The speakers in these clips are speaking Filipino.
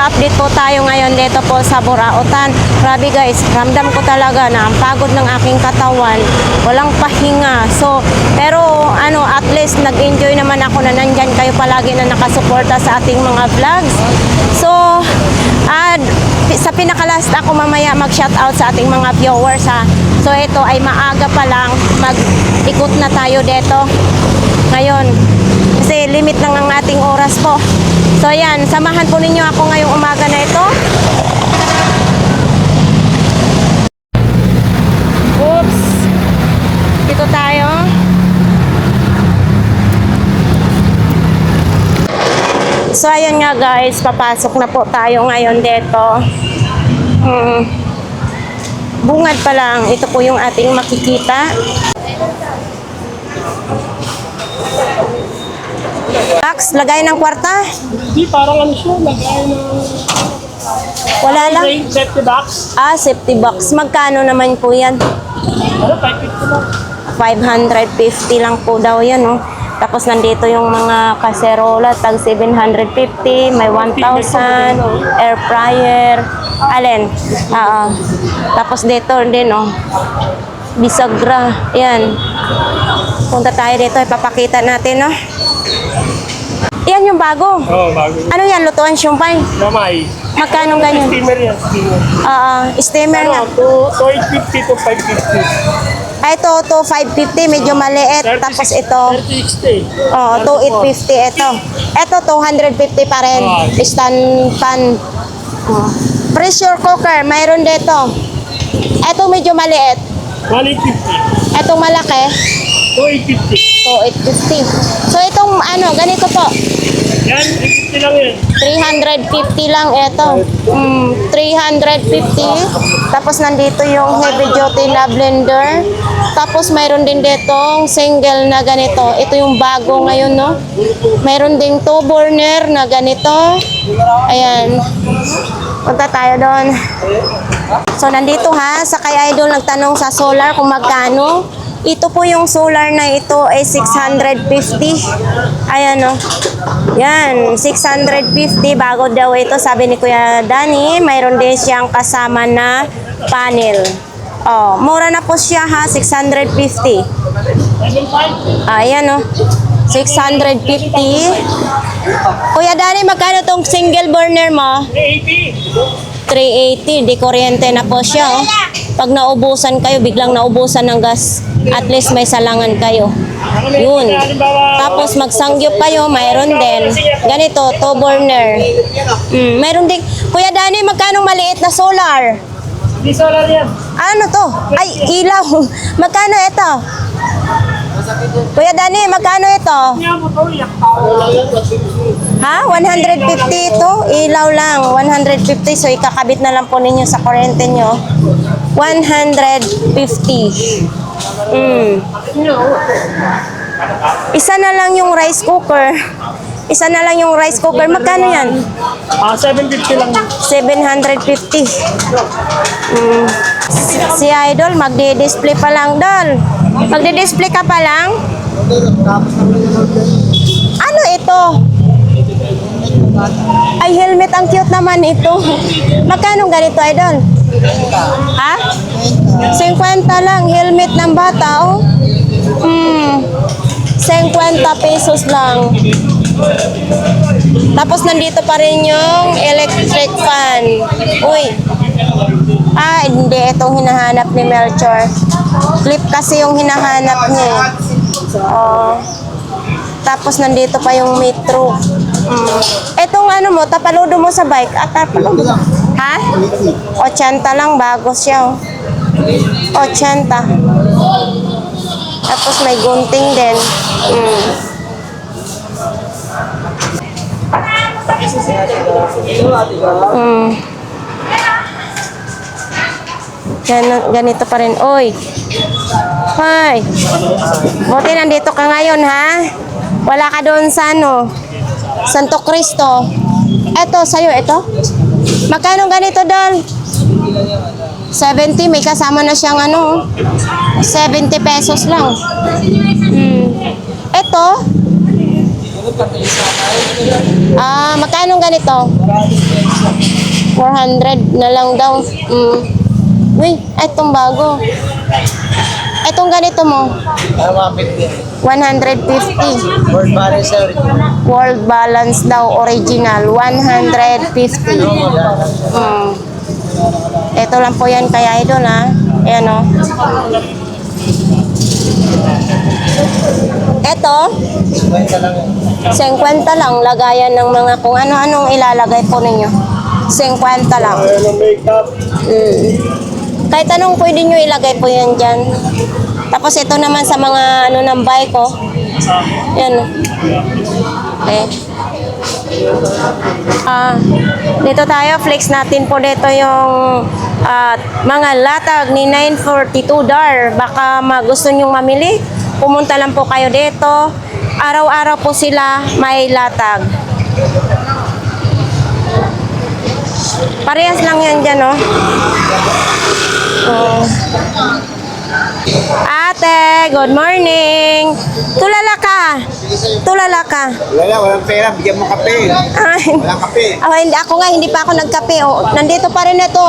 mag-update po tayo ngayon dito po sa Burautan. Grabe guys, ramdam ko talaga na ang pagod ng aking katawan, walang pahinga. So, pero at least nag-enjoy naman ako na nandyan kayo palagi na nakasuporta sa ating mga vlogs. So, sa pinakalast ako mamaya mag-shoutout sa ating mga viewers ha. So, ito ay maaga pa lang, mag-ikot na tayo dito ngayon. Kasi limit lang ang ating oras po. So ayan, samahan po ninyo ako ngayong umaga na ito. Oops! Dito tayo. So ayan nga guys, papasok na po tayo ngayon dito. Bungad pa lang, ito po yung ating makikita. Max, lagay ng kwarta. Hindi, parang siya, lagay ng... Wala lang. Safety box. Safety box. Magkano naman po yan? 550 lang. 550 lang po daw yan, oh. Tapos nandito yung mga kaserola, tag 750, may 1,000, air fryer, alin? Tapos dito din, oh. Bisagra, yan. Punta tayo dito, ipapakita natin, oh. Yan yung bago. Oo, bago. Ano yan? Lutuan siumpay? Mamay. Magkano ganyan? Steamer yan, steamer. Steamer nga. 250 to 550. Ito, 550, medyo maliit. Tapos ito, 360. 2,850 ito. Ito, 250 pa rin. Stand pan. Pressure cooker, mayroon dito. Ito medyo maliit. 150. Itong malaki, 250. 2,850. So itong ganito po. Yan, 350 lang yan. 350 lang ito. 350. Tapos nandito yung heavy duty na blender. Tapos mayroon din ditong single na ganito. Ito yung bago ngayon, no? Mayroon ding 2 burner na ganito. Ayan. Punta tayo doon. So nandito ha, sa kay Idol nagtanong sa solar kung magkano. Ito po yung solar na ito ay 650. Ayan o. Yan, 650. Bago daw ito, sabi ni Kuya Danny. Mayroon din siyang kasama na panel. Mura na po siya ha, 650. Ayan o. 650. Kuya Danny, magkano tong single burner mo? 380. 380. Di kuryente na po siya oh. Pag naubusan kayo, biglang naubusan ng gas, at least may salangan kayo. Yun. Tapos magsangyup kayo, mayroon din. Ganito, 2 burner. Mayroon din. Kuya Danny, magkano maliit na solar? Di solar yan. Ano to? Ay, ilaw. Magkano ito? Kuya Danny, magkano ito? Ha? 150 ito? Ilaw lang. 150. So, ikakabit na lang po ninyo sa kuryente nyo. 150. Isa na lang yung rice cooker. Isa na lang yung rice cooker. Magkano yan? 750 lang. 750. Si Idol, magdi-display pa lang, Dol. Magdi-display ka pa lang? Ano ito? Ay, helmet. Ang cute naman ito. Magkano ganito, Idol? Ha? 50 lang. Helmet ng bata, oh. 50 pesos lang. Tapos nandito pa rin yung electric fan. Uy. Hindi. Itong hinahanap ni Melchor. Clip kasi yung hinahanap niya. Tapos nandito pa yung metro. Itong mo, tapaludo mo sa bike. Tapaludo. Ha? 80 lang. Bago siya. 80. Tapos may gunting din. Ganito pa rin. Oy. Hoy. Buti nandito ka ngayon, ha? Wala ka doon sa Santo Cristo. Eto, sa'yo, ito. Magkano ganito, Dol? 70. May kasama na siyang 70 pesos lang. Ito. Magkano ganito? 400 na lang daw. Uy, itong bago. Itong ganito mo? 150. World balance sir. World balance daw, original. 150. Ito lang po yan kay Idol, ha? Ayan, o. Ito, 50 lang yan. 50 lang. Lagayan ng mga kung ano-anong ilalagay po ninyo. 50 lang. Ayan ang makeup. Kahit anong pwede nyo ilagay po yan dyan. Tapos ito naman sa mga ano ng bike, oh. Yan. Okay. Dito tayo, flex natin po dito yung mga latag ni 942 DAR. Baka gusto nyong mamili, pumunta lang po kayo dito. Araw-araw po sila may latag. Parehas lang yan dyan, oh. Oh. Ate, good morning. Tulala ka. Tulala ka. Wala, walang pera. Bigyan mo kape. Ay. Walang kape. Hindi pa ako nagkape. Oh. Nandito pa rin ito.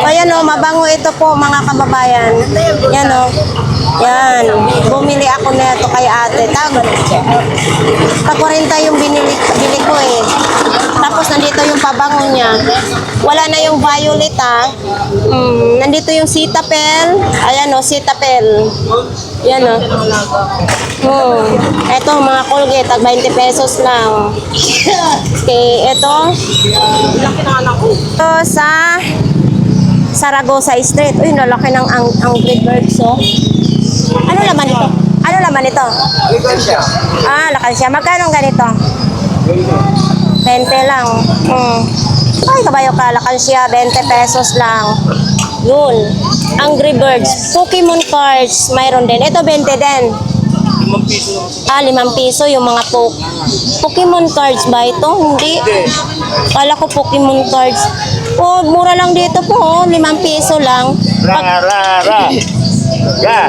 Ayan, oh, mabango ito po, mga kababayan. Yan, oh. Yan. Bumili ako nito kay ate. Tag 40 yung bili ko, eh. Tapos nandito yung pabango niya. Wala na yung violet, ah. Nandito yung sitapel. Ayan, oh, sitapel. Yan, oh. Ito, mga Colgate, tag 20 pesos lang. Okay, ito. Ito sa Saragosa Street. Uy, nalaki ng Angry Birds, oh. Ano laman ito? Ano laman ito? Ligon siya. Lakan siya. Magkano ganito? 20 lang. Ay, kabayo ka. Lakan siya. 20 pesos lang. Yun. Angry Birds. Pokemon cards. Mayroon din. Ito, 20 din. 5 piso. 5 piso yung mga Pokemon cards ba ito? Hindi. Kala ko Pokemon cards. Oh, mura lang dito po. Oh. 5 piso lang. Ra. Ya.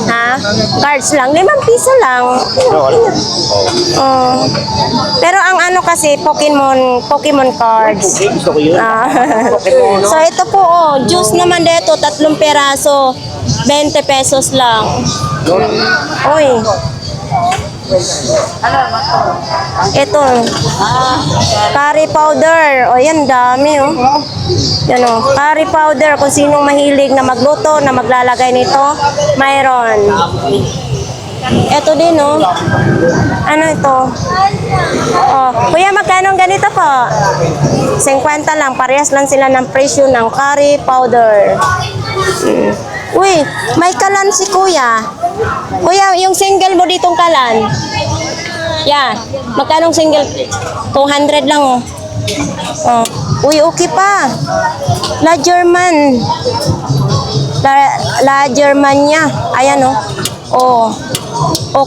Ha? Cards lang. 5 piso lang. Oh. Pero ang ano kasi, Pokemon cards. Gusto ko yun. So ito po, oh, juice naman dito, 3 peraso, 20 pesos lang. Uy. Ito, curry powder. O yan, dami, oh. Yan, oh, curry powder. Kung sinong mahilig na magluto, na maglalagay nito, mayroon. Ito din, oh. Ano ito? Oh, kuya, magkano ganito po? 50 lang. Parehas lang sila ng presyo ng curry powder. Uy, may kalan si kuya. Kuya, yung single mo ditong kalan. Yeah. Magkano single? 200 lang, oh. Oh. Uy, okay pa. La German. La German niya. Ayan, oh. Oh.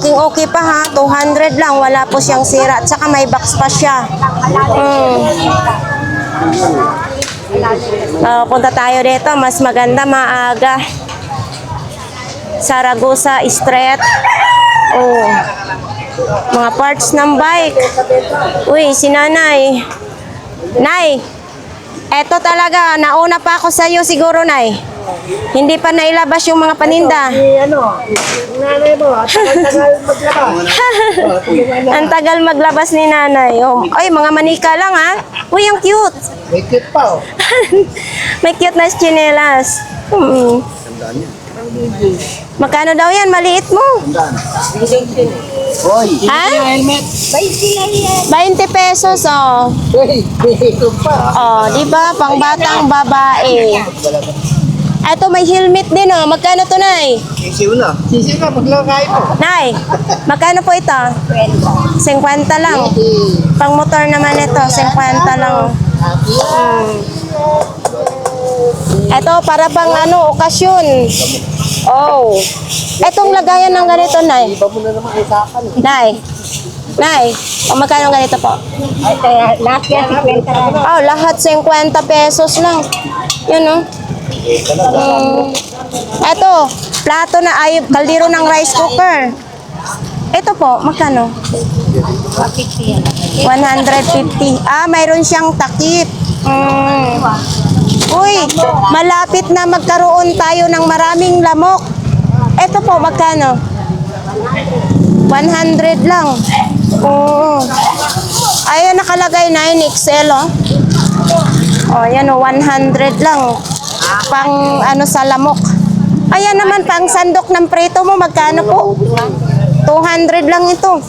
Okay pa, ha. 200 lang. Wala po siyang sira. At saka may box pa siya. Punta tayo dito. Mas maganda, maaga. Saragosa Street. Oh. Mga parts ng bike. Uy, si nanay. Nay, eto talaga. Nauna pa ako sa iyo siguro, nay. Hindi pa nailabas yung mga paninda. Nanay mo, tagal maglabas. Ang tagal maglabas ni nanay. Oh. Ay, mga manika lang, ha. Uy, ang cute. May cute pa, oh. May cute na chinelas. Magkano daw yan? Maliit mo. Hoy, Ha? helmet. 20 pesos, oh. Hoy, may cute pa. Oh, di ba? Pang batang babae. Ito, may helmet din, oh. Magkano to, nay? Sisiw na. Sisiw na, maglakay mo. Nay, magkano po ito? 50 lang. Pang motor naman ito, 50 lang. Ito, para bang ano, okasyon. Oh. Etong lagayan ng ganito, nay. Iba mo na naman isakan. Nay, magkano ganito po? Lahat yan, 50 lang. Oh, lahat 50 pesos lang. Yun, oh. Ito, plato na ay kaldero ng rice cooker. Ito po, magkano? 150. Ah, mayroon siyang takip. Uy, malapit na magkaroon tayo ng maraming lamok. Ito po, magkano? 100 lang. Oo. Ayan, nakalagay 9XL, oh. Oh, yan, oh, 100 lang. Pang, ano, sa lamok. Ayan naman, pang sandok ng prito mo, magkano po? 200 lang ito.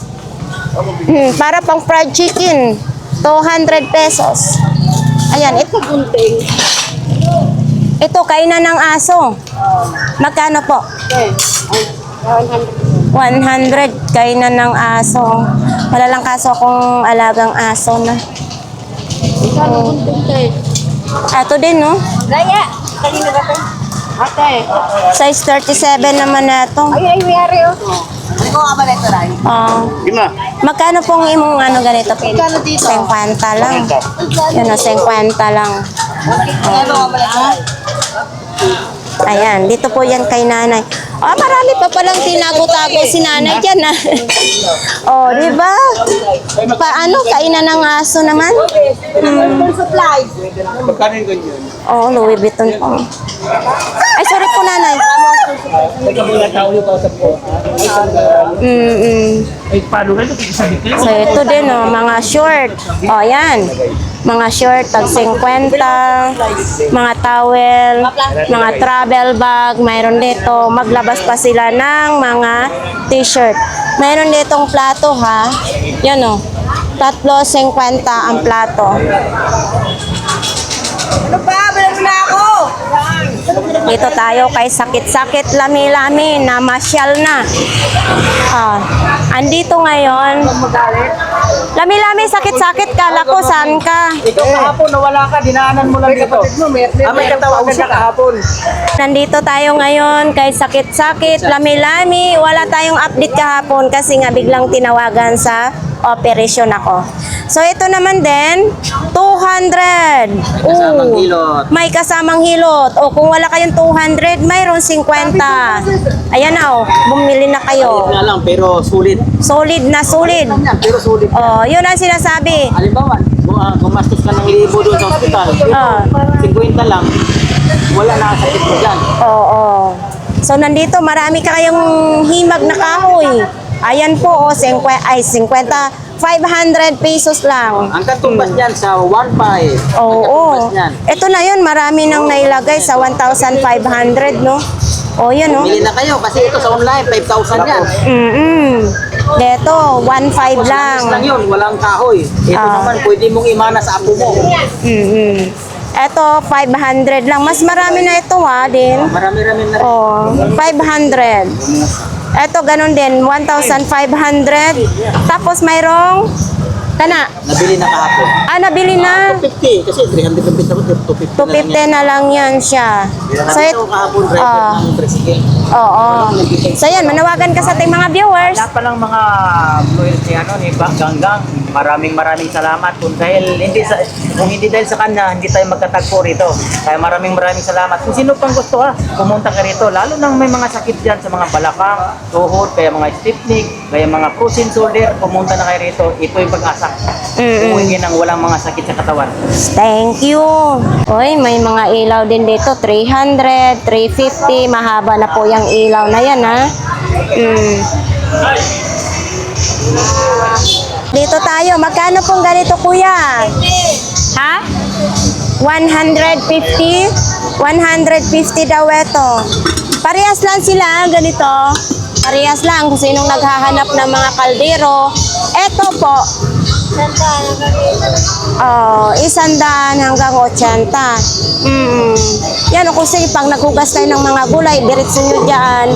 Para pang fried chicken. 200 pesos. Ayan, ito. Ito, kainan ng aso. Magkano po? 100, kainan ng aso. Wala lang kaso kung alagang aso na. Ito din, no? Gaya. Kanina ba ito? Ate. Size 37 naman na ito. Ay, mayari oh. Ano ko nga ba ito, Ray? Lima. Magkano pong imong ano ganito? Magkano dito? 50 lang. Yun o, 50 lang. Ano nga ba ito? Ayan, dito po yan kay nanay. Ah, marami pa palang tinago-tago si nanay dyan, ah. Oh, di ba? Paano? Kainan ng aso naman? Supply. Magkano yung ganyan? Oh, Louis Vuitton po. Ay, sorry po, nanay. Teka muna, tao yung kausap ko. Ay, paano nga ito? Sabi ko. So, ito din, oh, mga short. Oh, yan. Mga short, tag 50. Mga towel, mga travel bag. Mayroon dito. Maglabas pa sila ng mga t-shirt. Mayroon ditong plato, ha. Yan, oh. 3.50 ang plato. Ano ba? Balag na ako! Dito tayo kay sakit-sakit, lami-lami, na masyal na. Ah, andito ngayon. Lami-lami, sakit-sakit, kala ko saan ka? Ikaw kahapon, nawala ka, dinaanan mo lang dito. May katawagan ka kahapon. Nandito tayo ngayon kay sakit-sakit, lami-lami. Wala tayong update kahapon kasi nga biglang tinawagan sa operasyon ako. So ito naman din, 200. kasamang Oo. hilot. May kasamang hilot. O kung wala kayong 200, mayroon 50. Ayan na oh, bumili na kayo. Na lang, pero sulit. Solid na solid. Pero sulit. Oh, yun ang sinasabi. Halimbawa, gumastos ka ng 1,000 doon sa ospital. Ah. 50 lang. Wala na sakit mo dyan. Oo. So nandito marami kayong himag na kahoy. Ayan po, 500 pesos lang. Ang katumbas niyan sa 1.5. Oo. Ito na yun, marami nang nailagay sa 1,500, no? O, yun, no? Bili na kayo kasi ito sa online, 5,000 yan. Dito, 1,500 lang. Lang yun, walang kahoy. Ito naman, pwede mong imana sa apo mo. Ito, 500 lang. Mas marami na ito, ha, din. Marami-rami na rin. Oh, 500. Ito, ganun din, 1,500. Tapos, mayroong, kana, Nabili na kahapon. nabili na. 250 kasi 300 ang benta ko, 250 250 na lang yan siya. So, Ito kahapon, driver ng tricycle. oo. So, yan, manawagan ka sa ating mga viewers. Lahat pa lang mga loyalty ni Ganggang. Maraming salamat kung hindi dahil sa kanya hindi tayo magkatagpo rito. Kaya maraming salamat. Kung sino pang gusto pumunta ka rito, lalo nang may mga sakit diyan sa mga balakang, tuhod, kaya mga stiff neck, kaya mga frozen shoulder, pumunta na kayo rito. Ito yung pag-asa. Uwi nang walang mga sakit sa katawan. Thank you. Oy, may mga ilaw din dito. 300, 350. Mahaba na po yung ilaw na yan, ha? Dito tayo. Magkano pong ganito, kuya? Ha? 150? 150 daw ito. Parehas lang sila, ganito. Parehas lang kung sinong naghahanap ng mga kaldero. Ito po. 100 hanggang 80. Yan o, kasi pag naghugas kayo ng mga gulay, diretso nyo dyan.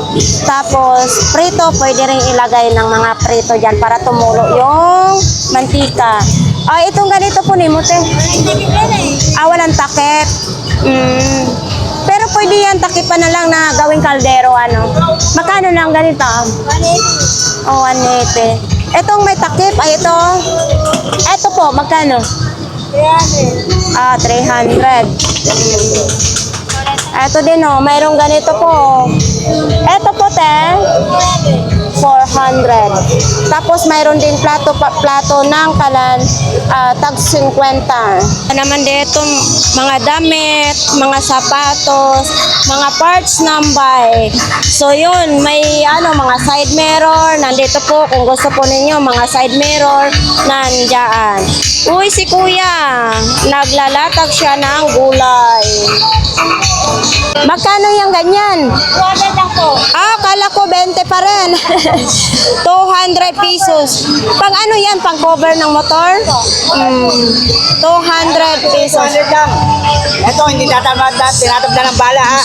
Tapos, prito, pwede rin ilagay ng mga prito dyan para tumulo yung mantika. Itong ganito po ni Mute. Walang takip. Pero pwede yan, takipan na lang na gawing kaldero, ano. Magkano lang ganito? 180. 180. Etong may takip, ito. Ito po, magkano? 300. 300. Ito din, mayroong ganito po. Ito po, 400. 200. Tapos mayroon din plato ng kalan, tag 50. Naman dito, mga damit, mga sapatos, mga parts ng bike. So yun, may mga side mirror, nandito po, kung gusto po ninyo, mga side mirror, nandyan. Uy, si kuya, naglalatag siya ng gulay. Magkano yung ganyan? 200 lang po. Kala ko 20 pa rin. 200 pesos. Pang ano yan? Pang cover ng motor? 200 pesos. 200 lang. Ito, hindi tinatabda ng bala ha.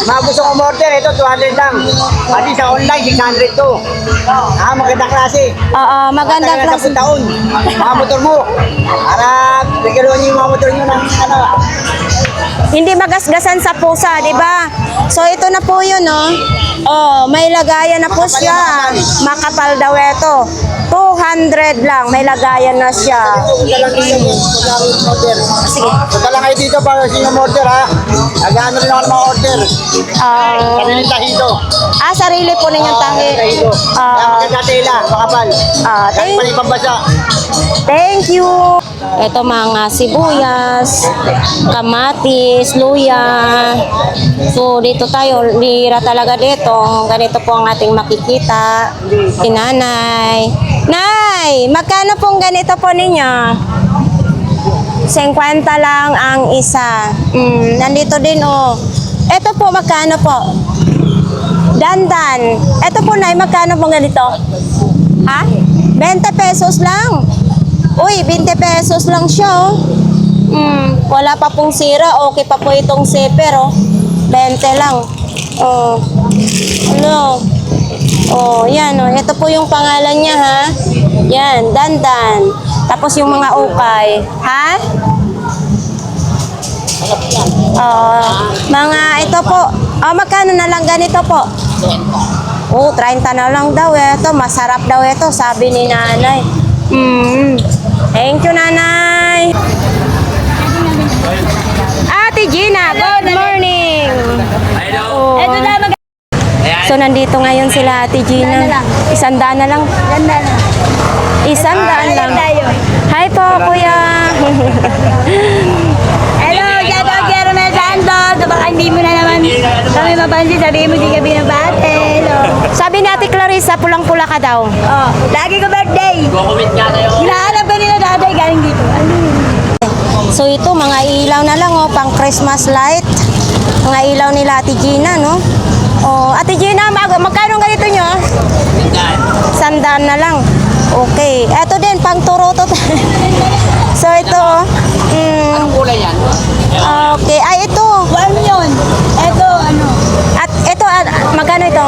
Mga gustong umorder, ito 200 lang. Pati sa online, 600 to. Magandang klase. Oo, magandang Matagal na klase. 10 taon. Mga motor mo. Para bigyan niyo yung mga motor niyo ng ano. Hindi magasgasan sa pusa, di ba? So ito na po yun, no? Oh, may lagayan na po siya. Makapal daw ito. 200 lang, may lagayan na siya. Punta lang kayo order. Sige. Punta lang kayo dito para sa inyong order ha. Nag-ano rin ako ng mga order. Sariling tahido. Sarili po ninyong tangi. Tahido. Maganda tela, makapal. Thank- Panipang basa. Thank you. Ito mga sibuyas, kamatis, luya. So dito tayo, lira talaga dito. Ganito po ang ating makikita. Si nanay. Nay, magkano pong ganito po ninyo? 50 lang ang isa. Nandito din oh. Ito po, magkano po? Dandan. Ito po, Nay, magkano pong ganito? Ha? 20 pesos lang. Uy, 20 pesos lang siya, oh. Wala pa pong sira. Okay pa po itong zipper, oh. 20 lang. Oh. Ano? Oh, yan, oh. Ito po yung pangalan niya, ha? Yan, Dandan. Tapos yung mga ukay. Ha? Mga ito po. Magkano na lang ganito po? 30 na lang daw. Ito, masarap daw ito, sabi ni nanay. Thank you, nanay. Ate Gina, good morning. Oh. Ito na So, nandito ngayon sila, Ate Gina. 100 na lang. maganda na. 100 lang. Hi po, kuya. Hello, Jato Jerome Santos. Baka hindi mo na naman kami mapansin. Sabihin mo di ka binabate. Hello. Sabi ni Ate Clarissa, pulang-pula ka daw. Oh, lagi ko birthday. Hinahanap ka nila tatay galing dito. Ano yun? So, ito, mga ilaw na lang, oh, pang Christmas light. Mga ilaw nila, Ate Gina, no? Oh, Ate Gina, magkano ganito nyo? 100 na lang. Okay. Ito din, pang turotot. So, ito, Anong kulay yan? Okay. Ay, ito. Ano yun? Ito, ano? At ito, magkano ito?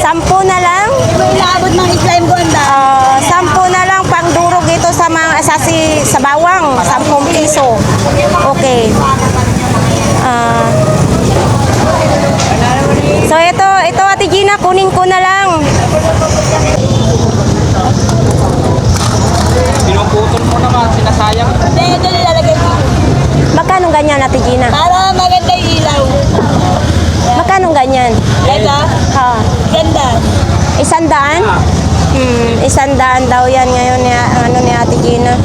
10 na lang? May inaabot ng slime ko ang dami. 10 na lang pang durog ito sa mga sa bawang, 10 piso. Okay. So ito Ate Gina, kunin ko na lang. Pinuputol mo naman, sinasayang. Hindi, ito nilalagay ko. Magkano ganyan, Ate Gina? Para maganda yung ilaw. Magkano ganyan? Ito? Ganda. 100? 100 daw yan ngayon ni Ate Gina.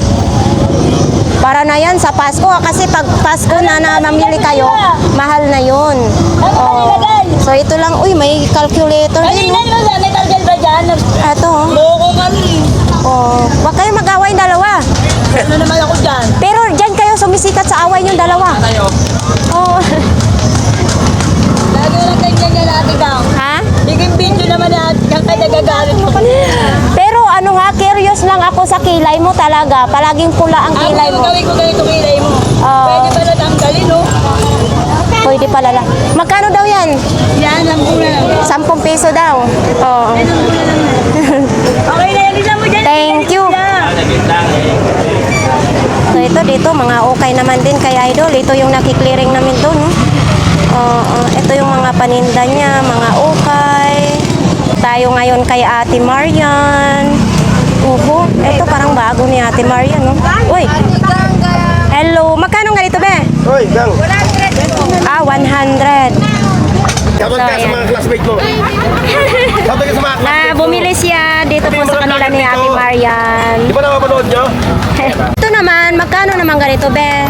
Para na yan sa Pasko kasi pag Pasko na mamili kayo, mahal na yun. Oh. So ito lang, uy, may calculator din. Kanina naman sa may targal ba dyan? Ito. Loko kami. Oh, wag kayo mag-away dalawa. Ano naman ako dyan? Pero diyan kayo sumisikat sa away yung dalawa. Oh. Lagi lang ganyan yan natin daw. Ha? Biging video naman natin kang kaya nagagalit mo. Pero ano ha, curious lang ako sa kilay mo talaga. Palaging pula ang kilay Ang mo. gawin ko ganito kilay mo. Pwede ba natanggalin, no? Pwede pala lang. Magkano daw yan? Yan, lang po na lang. 10 piso daw. Oo. Okay na yan, isa mo dyan. Thank you. So ito dito, mga okay naman din kay Idol. Ito yung nakiklearing namin doon. Ito yung mga paninda niya, mga okay. Tayo ngayon kay Ate Marian. Ito parang bago ni Ate Marian, no? Uy. Hello. Magkano nga dito, be? Hoy, Bang. 100. Shoutout ka sa mga classmate mo. Shoutout ka sa mga Na bumili pala ni Ate Marian. Di ba napapanood nyo? Ito naman, magkano naman ganito, be?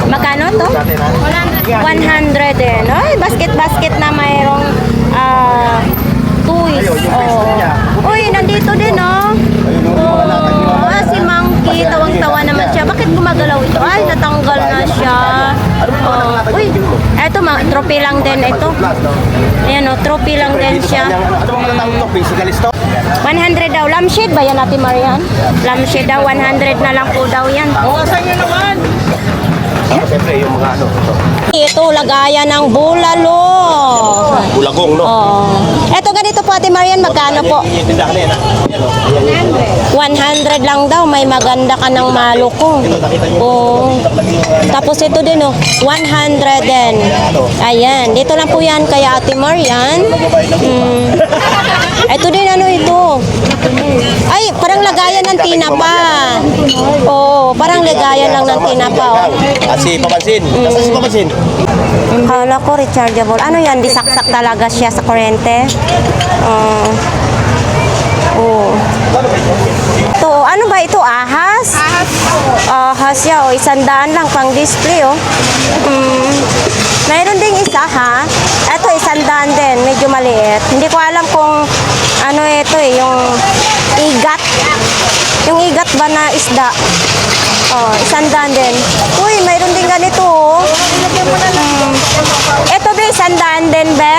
Magkano to? 100 din. Ay, basket-basket na mayroong toys. Oh. Uy, nandito din, oh. Si Monkey, tawang-tawa naman siya. Bakit gumagalaw ito? Ay, natanggal na siya. Oh. Uy, eto, trophy lang din ito. Ayan, oh, trophy lang din siya. Ano bang matatawag ito? Physicalist to? 100 daw. Lampshade ba yan, Ate Marian? Lampshade daw, 100 na lang po daw yan. Siyempre, yung mga ano. Ito, lagayan ng bulalo. Bulagong, no? Oo. Ito ganito po, Ate Marian, magkano po? Tindahan na yan, ha? 100 lang daw, may maganda ka ng malukong. Oo. Tapos ito din, oh, 100 din. Ayan, dito lang po yan kaya Ate Marian. Ito din, ano ito? Ay, parang lagayan ng tinapa. Oo, parang lagayan lang ng tinapa, oh. At si Papansin. Nasaan si Papansin? Kala ko rechargeable. Ano yan? Disaksak talaga siya sa kuryente. Oh. Ito, ano ba ito? Ahas? Ahas siya, oh. 100 lang pang display, oh. Mayroon ding isa, ha? Ito, 100 din. Medyo maliit. Hindi ko alam kung ano ito, eh. Yung igat. Yung igat ba na isda? Oh, 100 din. Uy, mayroon din ganito, oh. Ito ba 100 din, be?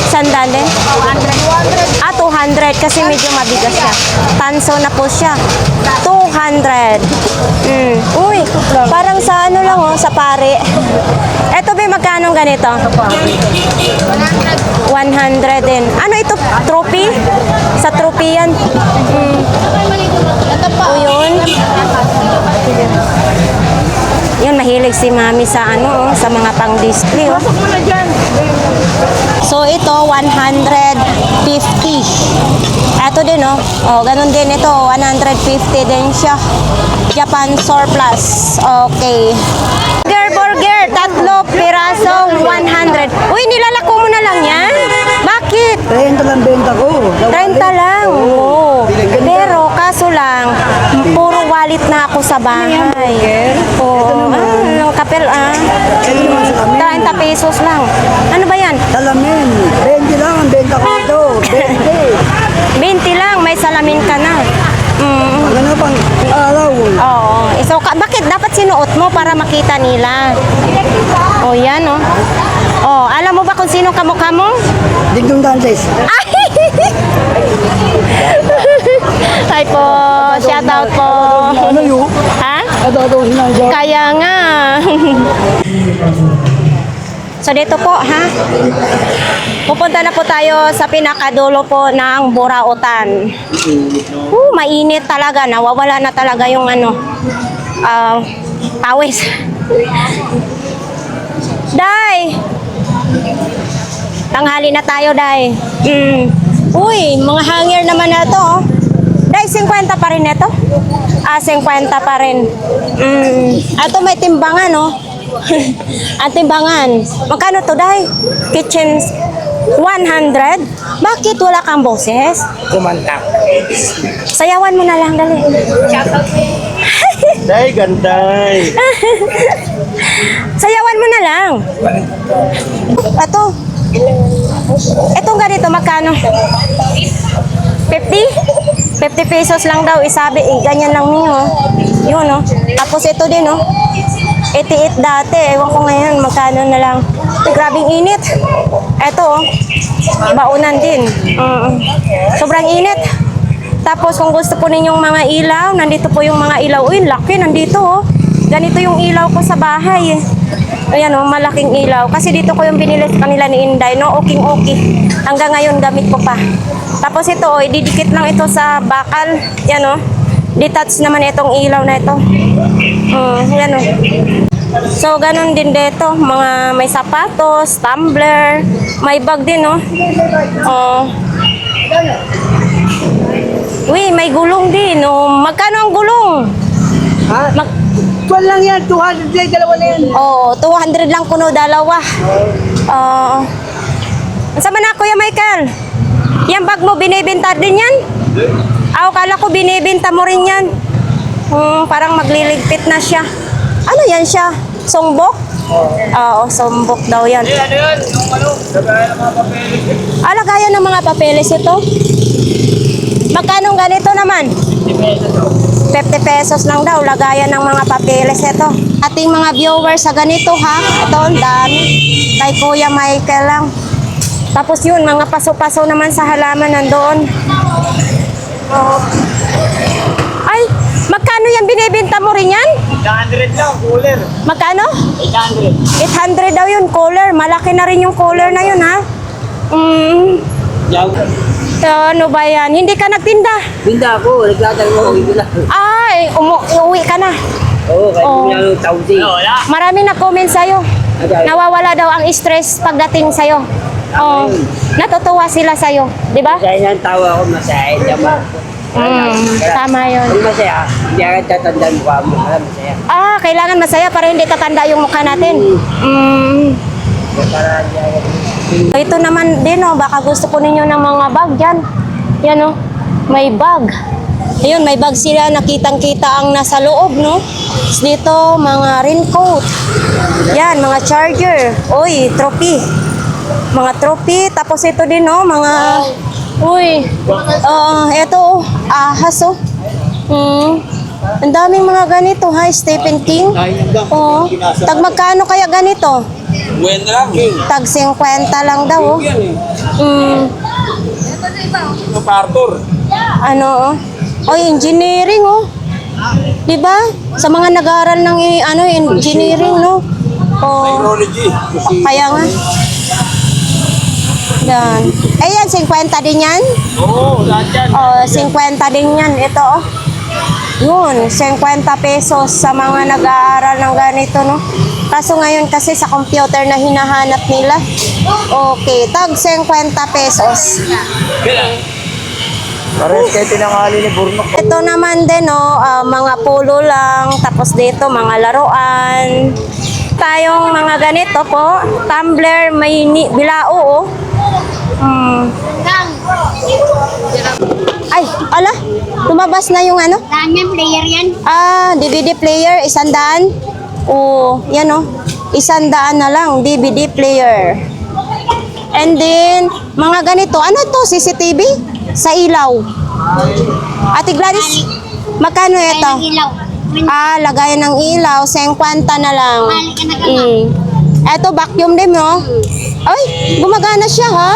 100 din? 200. Ah, 200 kasi medyo mabigas siya. Tanso na po siya. 200. Uy, parang sa ano lang, oh, sa pare. Ito ba magkano ganito? 100 din. Ano ito? Trophy? Sa trophy yan. O yun. Yun, mahilig si Mami sa ano, sa mga pang-display. Oh. So ito, 150. Ito din, oh. Oh, ganun din ito, 150 din siya. Japan surplus. Okay. Burger, 3 piraso, 100. Uy, nilalako mo na lang yan? Bakit? 30 lang benta ko. 30 lang. Oo. Pero kaso lang, puro wallet na ako sa bahay. Oo. Ang kapel, 30 pesos lang. Ano ba yan? Salamin. 20 lang ang benta ko ito. 20. 20 lang, may salamin ka na. Ano pang araw? Oo. So, bakit dapat sinuot mo para makita nila? O, yan, oh. Oh, alam mo ba kung sino kamukha mo? Digdong Dantes. Hi po, shout out po. Ano yun? Ha? Ano daw sinadya? Kaya nga. So dito po, ha? Pupunta na po tayo sa pinakadulo po ng Burautan. Mainit talaga. Nawawala na talaga yung ano, pawis. Day! Tanghali na tayo, Day. Uy, mga hanger naman na to, oh. Day, 50 pa rin ito? 50 pa rin. Ito may timbangan, oh. Ang timbangan. Magkano to, Day? Kitchen 100? Bakit wala kang boses? Kumanta. Sayawan mo na lang, dali. Day, ganday. Sayawan mo na lang. Ito. Itong ganito, magkano? 50? 50 pesos lang daw. Isabi, ganyan lang niyo. Yun, oh. Tapos ito din, oh. 88 dati. Ewan ko ngayon, magkano na lang. Grabing init. Ito, oh. Baunan din. Sobrang init. Tapos kung gusto po ninyong mga ilaw, nandito po yung mga ilaw. Uy, laki, nandito, oh. Ganito yung ilaw ko sa bahay, eh. Ayan, oh, malaking ilaw. Kasi dito ko yung binili sa kanila ni Inday, no? Okay. Hanggang ngayon, gamit ko pa. Tapos ito, oh, ididikit lang ito sa bakal. Yan, oh. Detach naman itong ilaw na ito. Yan, oh. So, ganun din dito. Mga may sapatos, tumbler, may bag din, oh. Uy, may gulong din, oh. Magkano ang gulong? Ha? Tuwan lang yan. 200 lang. Dalawa na yan. Oo, 200 lang kuno, dalawa. Saan man na, Kuya Michael? Yan bag mo, binibenta din yan? Kala ko binibenta mo rin yan. Parang magliligpit na siya. Ano yan siya? Songbok? Oo, songbok daw yan. Ano yun? Yung ano? Lagayan ng mga papeles. Lagayan ng mga papeles ito. Magkano ganito naman? 50 pesos lang daw, lagayan ng mga papeles ito. Ating mga viewers sa ganito ha. Ito, ang dami. Kay Kuya Michael lang. Tapos yun, mga paso-paso naman sa halaman nandoon. Oh. Ay, magkano yan binibenta mo rin yan? 800 lang, cooler. Magkano? 800. 800 daw yun, cooler. Malaki na rin yung cooler na yun ha. Ano ba yan? Hindi ka nagtinda? Binda ako, naglatag mo, hindi lang. Ay, uuwi ka na. Oo, kahit Oo. hindi lang taudi. Wala. Marami na-comment sa'yo. Nawawala daw ang stress pagdating sa'yo. Oh, natutuwa sila sa'yo. Di ba? Kaya nang tawa ko, masaya. Tama. Tama yun. Kung masaya, hindi ako tatandaan mo ka mo. Masaya. Kailangan masaya para hindi tatanda yung mukha natin. Para hindi ako. Ito naman din, baka gusto ko ninyo ng mga bag yan. Yan, may bag. Ayun, may bag sila, nakitang-kita ang nasa loob, no? Dito, mga raincoat. Yan, mga charger. Uy, trophy. Mga trophy. Tapos ito din, mga... Uy, ito, ahas, Ang daming mga ganito, ha? Stephen King. Tag magkano kaya ganito? Bueno lang. Tag 50 lang daw, Partor. Ano, engineering, Di ba? Sa mga nag-aaral ng engineering, no? Technology. Kaya nga. Yan. Yan, 50 din yan? Oo, lahat yan. 50 din yan. Ito, Yun, 50 pesos sa mga nag-aaral ng ganito, no? Kaso ngayon kasi sa computer na hinahanap nila. Okay, tag 50 pesos. Parehas kayo tinangali ni Burnok. Ito naman din, mga pulo lang. Tapos dito, mga laruan. Tayong mga ganito po. Tumbler, may bilao, Ay, ala, lumabas na yung ano? Daniel, player yan. DVD player, 100. Yan 100 na lang, DVD player. And then, mga ganito, ano to, CCTV? Sa ilaw. Ate Gladys, magkano ito? Ilaw. Lagayan ng ilaw, 50 na lang. Eto, vacuum din, no? Ay, gumagana siya, ha?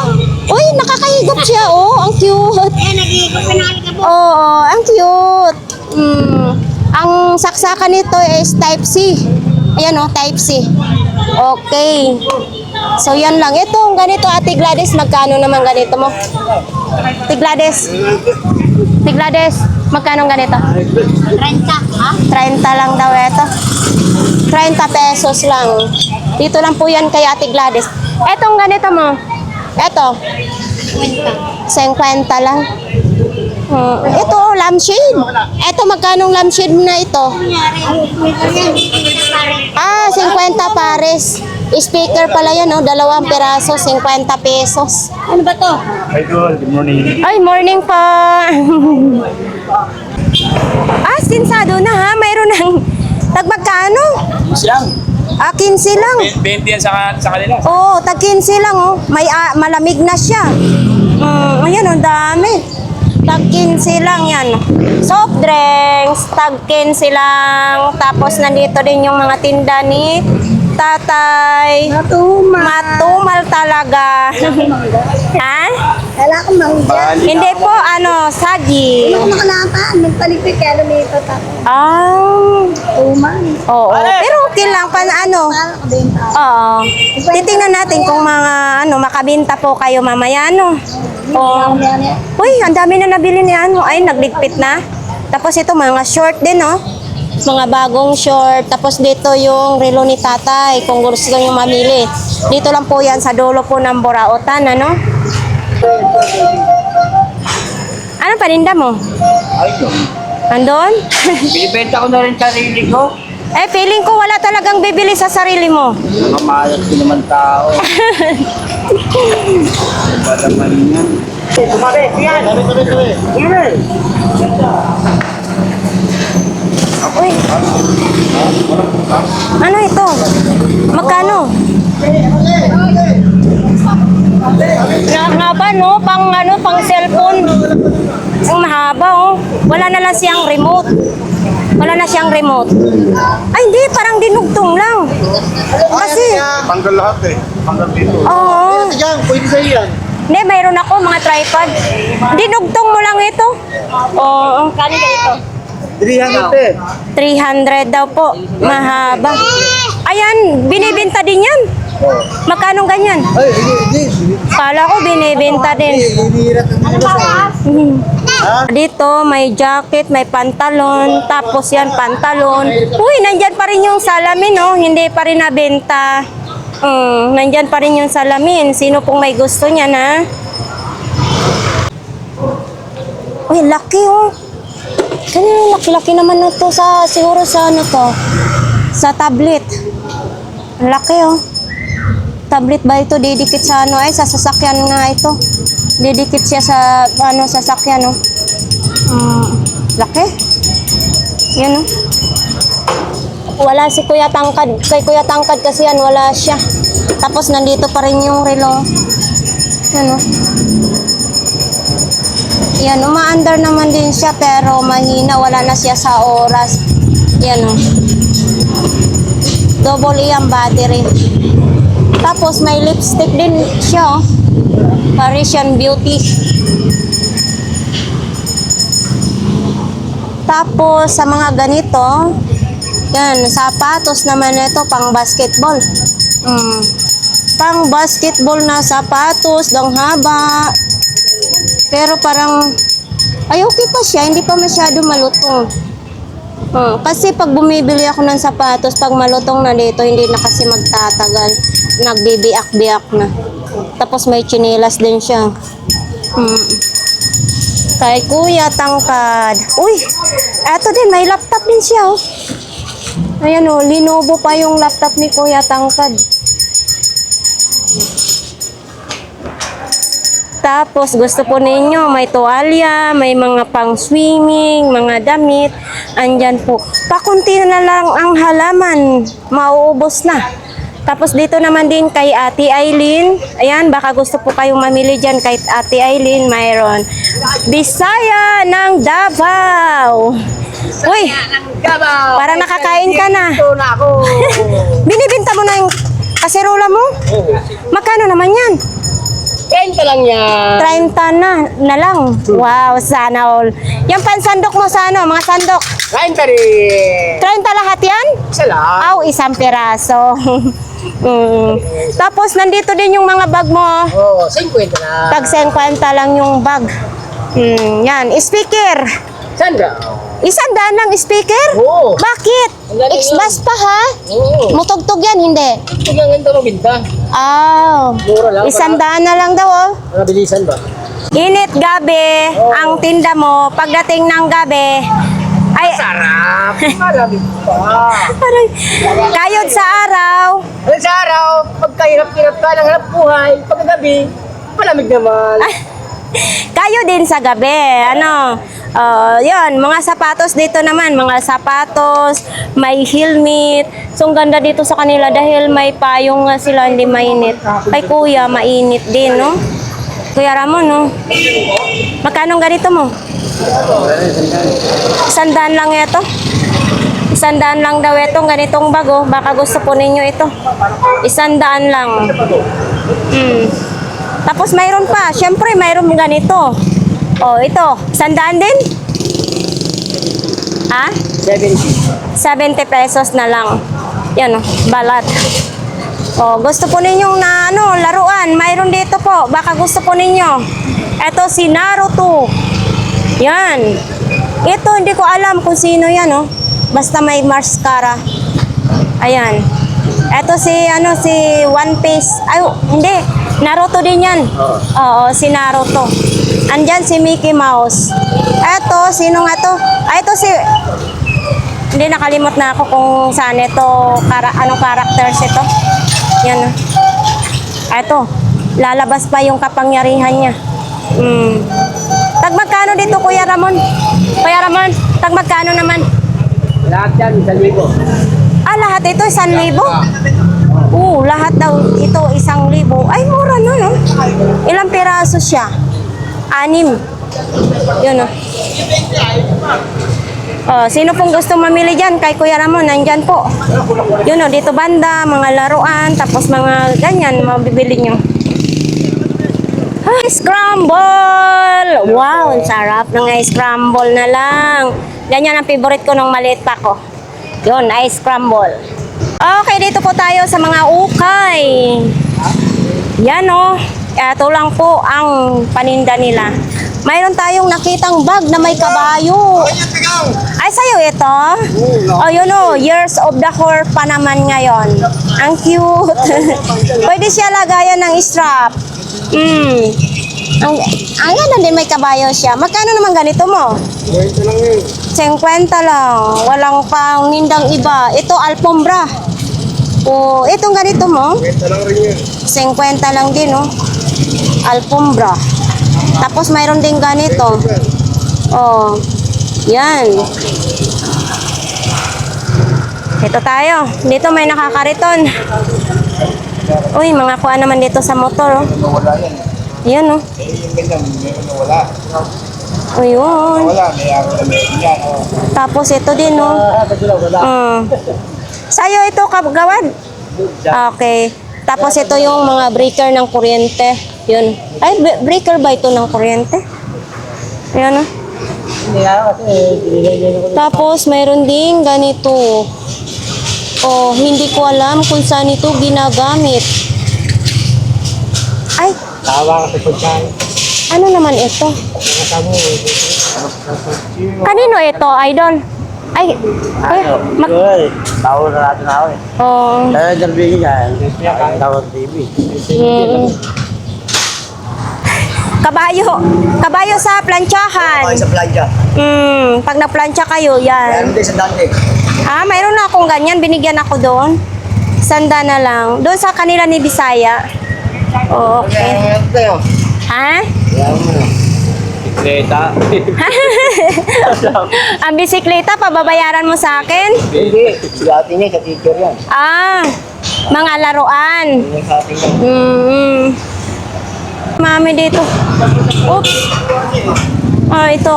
Uy, nakakahigop siya, ang cute. Nag-iikot pa na po. Oo, ang cute. Ang saksakan nito is Type C. Ayan, Type C. Okay. So, yan lang. Ito, ganito, Ate Gladys, magkano naman ganito mo? Ate Gladys. Ate Gladys, magkano ganito? 30, ha? 30 lang daw ito. 30 pesos lang. Dito lang po yan kay Ate Gladys. Etong ganito mo. Eto. 50 lang. Ito, lampshade. Eto, magkano lampshade na ito? 50 pares. Speaker pala yan, 2 peraso, 50 pesos. Ano ba to? Idol, good morning. Ay, morning pa. Sinsado na, ha? Mayroon ng tagmagkano? Siyang. 15 lang. 20 yan sa kanila. Oo, tag 15 lang, May malamig na siya. Ayan, ang dami. Tag 15 lang yan. Soft drinks, tag 15 lang. Tapos nandito din yung mga tinda ni Tatay. Matumal talaga. Ha? Kala ko mangga. Hindi po, sagi. Ano nakalapaan? Nagpalipit kaya lumito ako. Tuman. Oo. Pero okay lang, Para kabenta. Oo. Titingnan natin kung mga makabinta po kayo mamaya, Oo. Uy, ang dami na nabili ni Ay, nagligpit na. Tapos ito, mga short din, Mga bagong short. Tapos dito yung relo ni Tatay, kung gusto nyo mamili. Dito lang po yan, sa dulo po ng Borautan, Ano paninda mo? Andon? Binibenta ko na rin sarili ko. Feeling ko wala talagang bibili sa sarili mo. Mamalas ko naman tao. Tumabi, yan. Yan. Uy. Ano ito? Magkano? Nakakaba, no? Pang cellphone. Ang mahaba, oh. Wala na lang siyang remote. Wala na siyang remote. Ay, hindi. Parang dinugtong lang. Kasi, Tanggal lahat eh. Tanggal dito. oo. Yan, pwede sa'yo yan. Hindi, mayroon ako mga tripod. Dinugtong mo lang ito. Oo. Kano ito? 300 eh. 300 daw po. Mahaba. Ayan, binibenta din yan. Magkano ganyan? Ay, hindi. Kala ko binibenta din. Hinihirat ang nila Dito may jacket, may pantalon, tapos yan pantalon. Uy, nandyan pa rin yung salamin, oh. Hindi pa rin nabenta. Nandyan pa rin yung salamin. Sino pong may gusto niyan, ha? Uy, laki, oh. Ganyan, laki naman na to sa, siguro sa ano to, sa tablet. Ang laki, oh. Tablet ba ito? Didikit sa ano ay, sa sasakyan nga ito. Didikit siya sa, ano, sasakyan, oh. Laki. Yan, oh. Wala si Kuya Tangkad. Kay Kuya Tangkad kasi yan, wala siya. Tapos nandito pa rin yung relo. Yan, oh. Yan, umaandar naman din siya pero mahina, wala na siya sa oras. Yan, oh. Double E ang battery. Tapos may lipstick din siya, oh. Parisian Beauty. Tapos sa mga ganito, yan, sapatos naman ito pang basketball. Pang basketball na sapatos, dang haba. Pero parang, ay okay pa siya, hindi pa masyado malutong. Kasi pag bumibili ako ng sapatos, pag malutong na dito, hindi na kasi magtatagal. Nagbibiak-biak na. Tapos may tsinelas din siya. Kay Kuya Tangkad. Uy, eto din, may laptop din siya, oh. Ayan, oh, Lenovo pa yung laptop ni Kuya Tangkad. Tapos gusto po ninyo, may tuwalya, may mga pang swimming, mga damit, andyan po. Pakunti na lang ang halaman, mauubos na. Tapos dito naman din kay Ate Aileen, ayan, baka gusto po kayong mamili dyan kay Ate Aileen, mayroon. Bisaya ng Davao. Uy, parang nakakain ka na. Ito na ako. Binibinta mo na yung kaserola mo? Magkano naman yan? 30 lang yan. 30 na lang. Wow, sana all. Yung pansandok mo sa ano, mga sandok. 30 rin. 30 lahat yan? Isa lang. Aw, isang piraso. Tapos nandito din yung mga bag mo. Oo, 50 na. Tag 50 lang yung bag. Yan, speaker. Sandra. 100 lang speaker? Oo. Bakit? Ang galing X-Bass pa ha? Oo. Mutugtog yan, hindi? Ito yung ganda mo binta. Ah, Mura lang. 100 na lang daw, oh. Mabilisan ba? Init gabi, ang tinda mo, pagdating ng gabi, ay, Sarap. Malamig pa. parang, kayod sa araw. Ano sa araw, pagkahirap-hirap ka ng hanap buhay, pagkagabi, malamig naman. Kayo din sa gabi, ano, yun, mga sapatos dito naman, mga sapatos, may helmet. So, ang ganda dito sa kanila dahil may payong nga sila, hindi mainit. Kay Kuya, mainit din, no? Kuya Ramon, no? Magkano ganito mo? 100 lang ito. 100 lang daw itong ganitong bago. Baka gusto po ninyo ito. 100 lang. Tapos mayroon pa. Siyempre, mayroon ganito. Oh, ito. 100 din? Ha? 70 pesos na lang. Yan, oh, balat. Oh, gusto po ninyong na ano, laruan. Mayroon dito po. Baka gusto po ninyo. Ito si Naruto. Yan. Ito, hindi ko alam kung sino yan, oh. Basta may mascara. Ayan. Ito si, ano, si One Piece. Ay, hindi. Naruto din yan. Oo, si Naruto. Andyan si Mickey Mouse. Ito, sino nga to? Ay, ito si... Hindi, nakalimot na ako kung saan ito, anong characters ito. Yan. Ito. lalabas pa yung kapangyarihan niya. Tag magkano dito, Kuya Ramon? Kuya Ramon, tag magkano naman? Lahat yan, 1,000. Ah, lahat ito, 1,000? Lahat daw ito, 1,000. Ay, mura na, no? Ilang piraso siya? 6. Yun, oh. Sino pong gusto mamili dyan? Kay Kuya Ramon, nandyan po. Yun, oh, dito banda, mga laruan, tapos mga ganyan, mabibili nyo. Ice crumble! Wow, ang sarap ng ice crumble na lang. Ganyan ang favorite ko nung maliit pa ko. Yun, ice crumble. Okay, dito po tayo sa mga ukay. Yan o. Ito lang po ang paninda nila. Mayroon tayong nakitang bag na may kabayo. Ay, sa'yo ito? Oh, yun o. Years of the Horse pa naman ngayon. Ang cute. Pwede siya lagayan ng strap. Ang ganda din, may kabayo siya. Magkano naman ganito mo? 50 lang. Walang pang nindang iba. Ito, alfombra. Itong ganito mo? 50 lang din, oh. Alfombra. Tapos mayroon din ganito. Yan. Ito tayo. Dito may nakakariton. Uy, mga kuha naman dito sa motor, oh. Yan, oh. Ayun. Tapos ito din, oh. Sa'yo ito, Gawad? Okay. Tapos ito yung mga breaker ng kuryente. Yun. Ay, breaker ba ito ng kuryente? Ayan, oh. Tapos mayroon din ganito. Hindi ko alam kung saan ito ginagamit. Ay, Tawa ka sa pagkain. ano naman ito? Kanino ito, idol? Ay, Tawag na natin ako eh. Kaya darbi niya, tawag TV. Kabayo sa plantsahan. Sa playa. Pag na-plancha kayo, yan. Meron din sa dante. Mayroon na akong ganyan. Binigyan ako doon. Sanda na lang. Doon sa kanila ni Bisaya. Okay. Ha? Bisikleta. Ang bisikleta, pababayaran mo sa akin? Hindi. Dati niya, sa teacher yan. Mga laruan. Yung sa ating yan. Mami dito. Oops. Ito.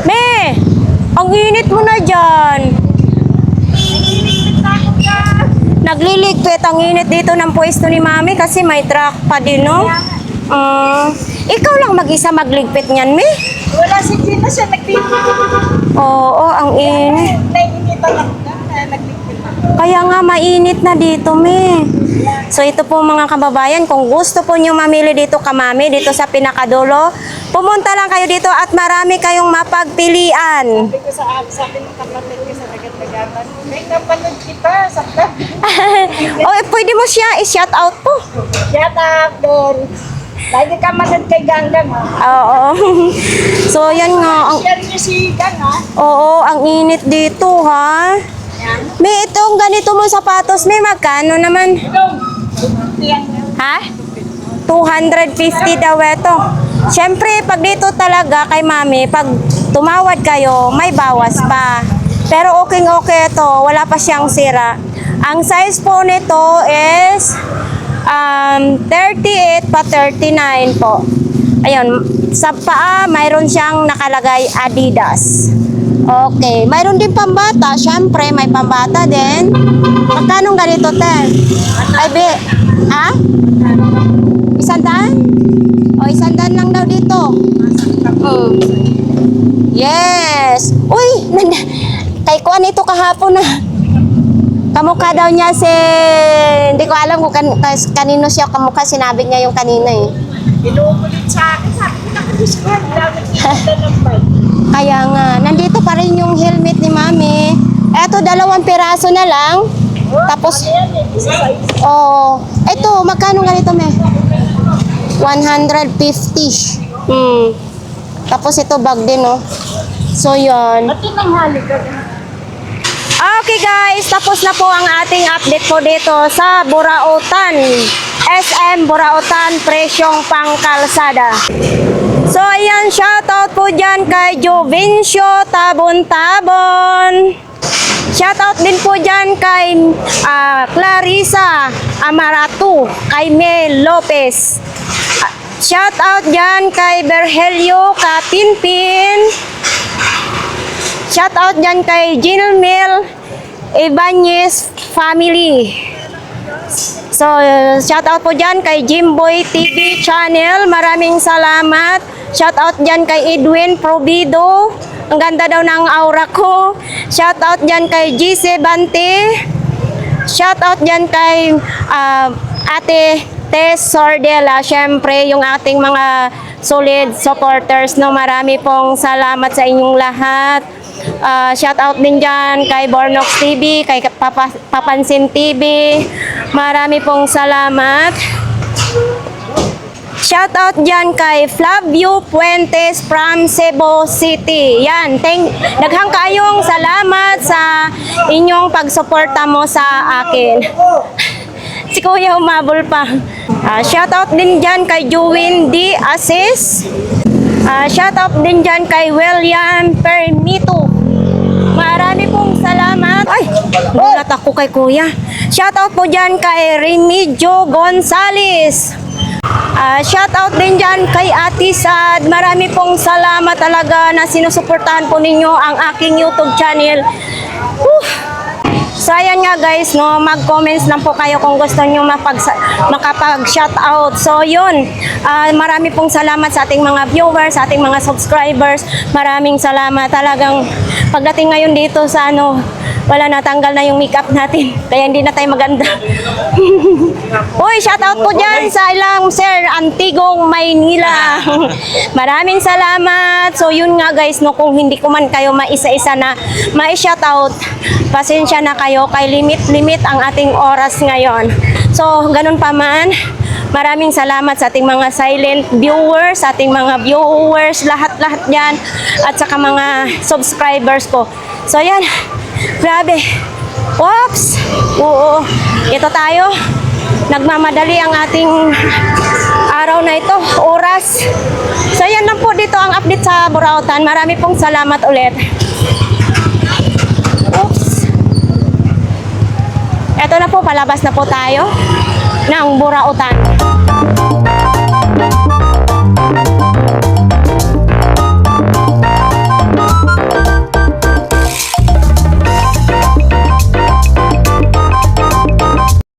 Me! Ang init mo na dyan. Nagliligpit. Ang init dito ng pwesto ni Mami kasi may truck pa din, no? Ikaw lang mag-isa magligpit niyan, Me? Wala si Gina siya nagpipit. Oo, ang init. Nainitan ako na nagpipit. Kaya nga mainit na dito, Me. So ito po mga kababayan, kung gusto po nyo mamili dito Mami, dito sa pinakadulo, pumunta lang kayo dito at marami kayong mapagpilian. Sabi ko sa akin ng kapatid ko sa tagat-tagatan, may napanood kita sa vlog. Pwede mo siya i-shout out po. Shout out doon. Lagi ka manood kay Ganggang, ha? Oo. So yan nga. Share niyo si Gang, ha? Oo, ang init dito, ha? May itong ganito mo sapatos, may magkano naman? Ha? 250 daw ito. Siyempre, pag dito talaga kay Mami, pag tumawad kayo, may bawas pa. Pero okay ito, wala pa siyang sira. Ang size po nito is 38 pa 39 po. Ayun, sa paa, mayroon siyang nakalagay Adidas. Okay, mayroon din pambata. Siyempre, may pambata din. Magkano ganito, te? Ay, ha? 100? O, 100 lang daw dito. Yes. Uy, kay Kuan ito kahapon na. Kamukha daw niya si... Hindi ko alam kung kanino siya kamukha. Sinabi niya yung kanina eh. Inuulit sa akin, sabi ko nakadiscard. Dami kita ng bike. Kaya nga, nandito pa rin yung helmet ni Mami. Eto, 2 piraso na lang. Tapos, ito, magkano ganito, me? 150. Tapos ito, bag din, oh. So, yun. Ito nang hali ka. Okay, guys. Tapos na po ang ating update po dito sa Burautan. SM Burautan, presyong pangkalsada. So ayan, shoutout po dyan kay Jovencio Tabon-Tabon. Shoutout din po dyan kay Clarissa Amaratu, kay Mel Lopez. Shoutout dyan kay Berhelio Kapinpin. Shoutout dyan kay Gilmel Ibanez family. So, shoutout po dyan kay Jimboy TV channel. Maraming salamat. Shoutout dyan kay Edwin Probido. Ang ganda daw ng aura ko. Shoutout dyan kay Gise Bante. Shoutout dyan kay Ate Tess Sordela. Siyempre, yung ating mga solid supporters. No? Marami pong salamat sa inyong lahat. Shoutout din dyan kay Bornox TV, kay Papansin TV. Marami pong salamat. Shoutout dyan kay Flavio Puentes from Cebu City. Yan, daghang kayong salamat sa inyong pagsuporta mo sa akin. Si Kuya humabol pa. Shoutout din dyan kay Juwin D. Assis. Shoutout din dyan kay William Permito. Marami pong salamat. Ay, gulat ako kay Kuya. Shoutout po dyan kay Remigio Gonzales. Shoutout din dyan kay Ate Sad. Marami pong salamat talaga na sinusuportahan po ninyo ang aking YouTube channel. So ayan nga guys, no, mag-comments lang po kayo kung gusto nyo makapag-shoutout. So yun, marami pong salamat sa ating mga viewers, sa ating mga subscribers. Maraming salamat. Talagang pagdating ngayon dito sa wala, natanggal na yung makeup natin. Kaya hindi na tayo maganda. Uy, shoutout po dyan sa ilang Sir Antigong, Maynila. Maraming salamat. So yun nga guys, no, kung hindi ko man kayo maisa-isa na ma-shoutout, pasensya na kayo, kay limit ang ating oras ngayon. So ganun pa man, maraming salamat sa ating mga silent viewers, sa ating mga viewers, lahat-lahat dyan, at saka mga subscribers ko. So yan, grabe. Oops! Oo, ito tayo. Nagmamadali ang ating araw na ito, oras. So yan lang po dito ang update sa Burautan. Marami pong salamat ulit. Oops! Ito na po, palabas na po tayo ng Burautan.